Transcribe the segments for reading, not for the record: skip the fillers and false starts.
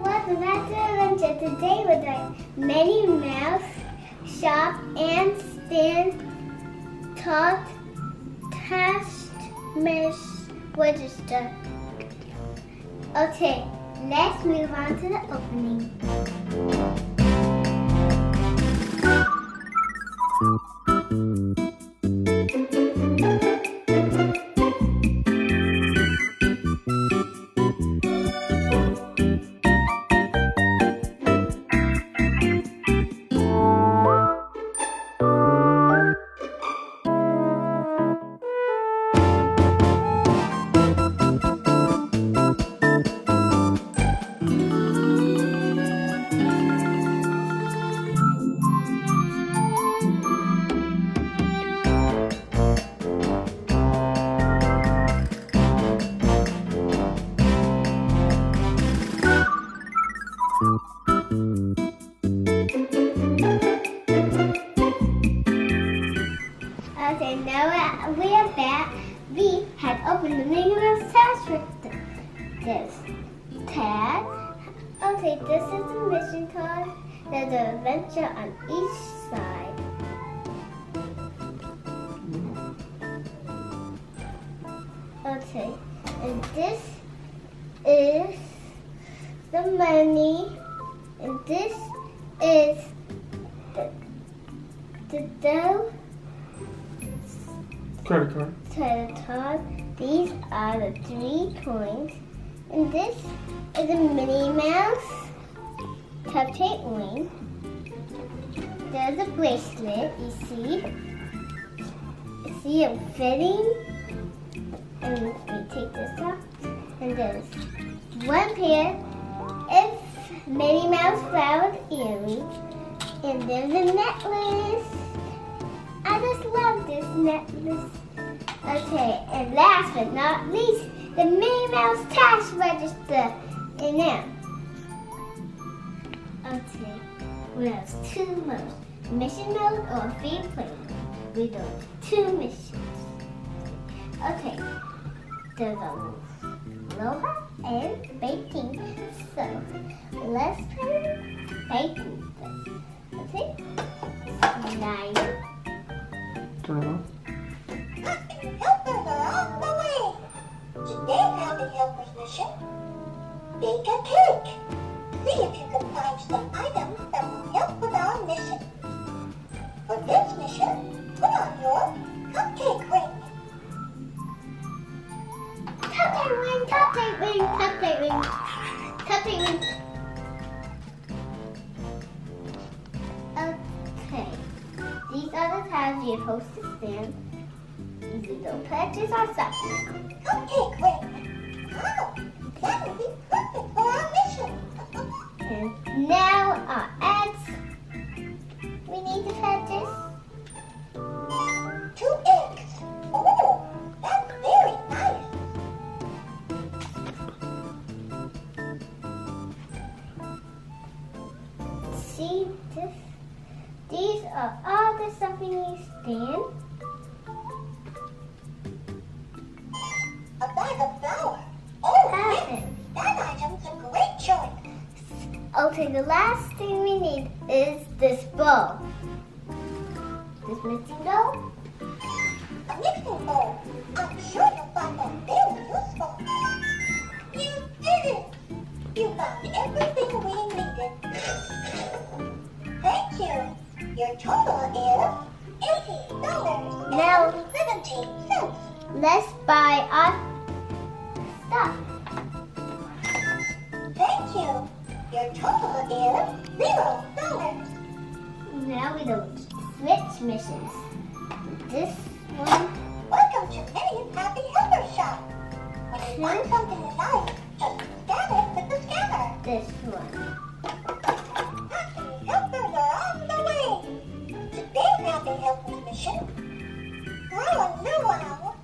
Welcome back to Adventure. Today we're doing Minnie Mouse Shop and Stand Talk Test Miss Register. Okay, let's move on to the opening. Okay, now we are back. We had opened the Minnie Mouse task with this tag. Okay, this is the mission card. There's an adventure on each side. Okay, and this is the money, and this is the dough. Credit card. These are the 3 coins. And this is a Minnie Mouse cupcake ring. There's a bracelet, you see. You see it fitting. And we take this off. And there's one pair of Minnie Mouse flowered earrings. And there's a necklace. I just love this necklace. Okay, and last but not least, the Minnie Mouse cash register. And now, okay, we have 2 modes, mission mode or free play mode. We do 2 missions. Okay, there's a Aloha and baking. So let's try baking this. Okay, now. Turn it on. Helpers are on the way. Today's Happy Helpers mission, bake a cake. See if you can find some items that will help with our mission. For this mission, put on your cupcake ring. Cupcake ring, cupcake ring, cupcake ring, cupcake ring. Okay, these are the times you're supposed to stand. Easy don't practice or something. Cupcake ring. Wow, that would be perfect for our mission. And now our eggs. We need to practice. 2 eggs. Oh, that's very nice. See this? These are all the stuff we need to stand. A bag of flour. Oh, Perfect. that item's a great choice. Okay, the last thing we need is this bowl. This mixing bowl. A mixing bowl. I'm sure you'll find that very useful. You did it! You found everything we needed. Thank you. Your total is $80 Now- and 17 cents. Let's buy our stuff. Thank you. Your total is $0. Now we do switch missions. This one. Welcome to Minnie's Happy Helper Shop. When you find something nice, just this one. Happy helpers are on the way. Today's Happy Helpers mission. Luau.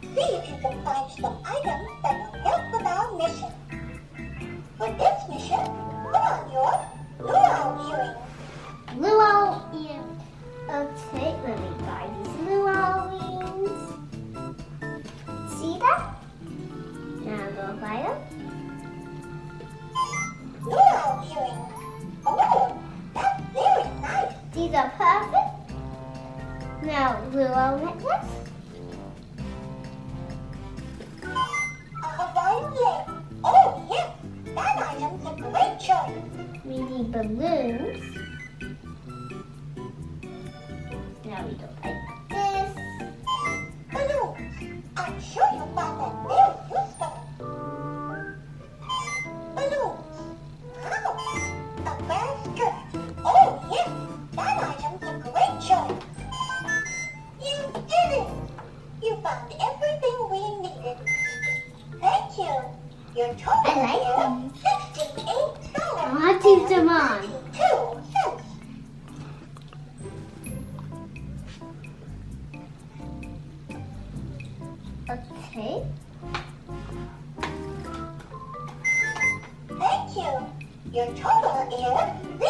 See if you can find some items that will help with our mission. For this mission, put on your luau earrings. Luau earrings. Okay, let me buy these luau earrings. See that? Now go buy them. Luau earrings. Oh, that's very nice. These are perfect. Now luau necklace. A Hawaiian lace. Oh, yes. That item's a great choice. We need balloons. Now we go like this. Balloons. I'm sure you'll find that very useful. Balloons. Wow. A bear skirt. Oh, yes. That item's a great choice. You did it. You found everything we needed. Thank you. Your total I like is $68. I'll keep them on. 2 cents. Okay. Thank you. Your total is $0.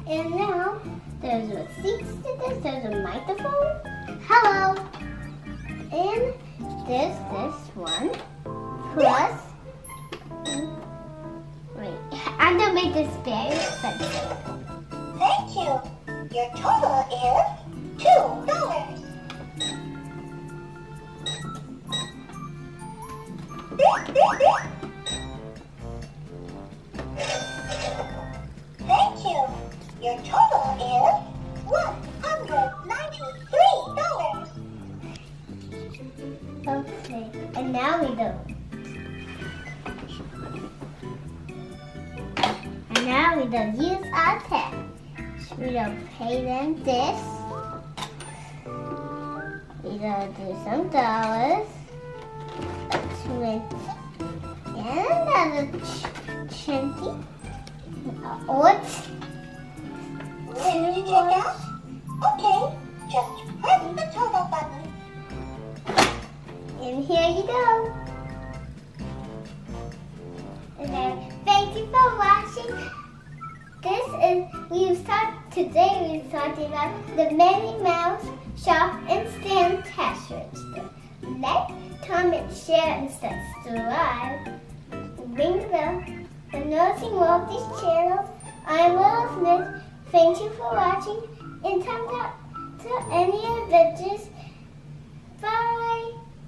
And now there's receipts to this. There's a microphone. Hello. And there's this one. Plus. Wait. I'm gonna make this very expensive. Thank you. Your total is $2. Thank you. Your total is $193. Okay. And now we go. And now we don't use our tap. We don't pay them this. We don't do some dollars. A 20. And another 20. What? Ready to check out? Okay, just press the total button. And here you go. And then, thank you for watching. Today we're talking about the Minnie Mouse shop and stand cash register. Like, comment, share, and subscribe. Ring the bell for noticing more of these channels. I'm Willow Smith. Thank you for watching and come back to any adventures. Bye.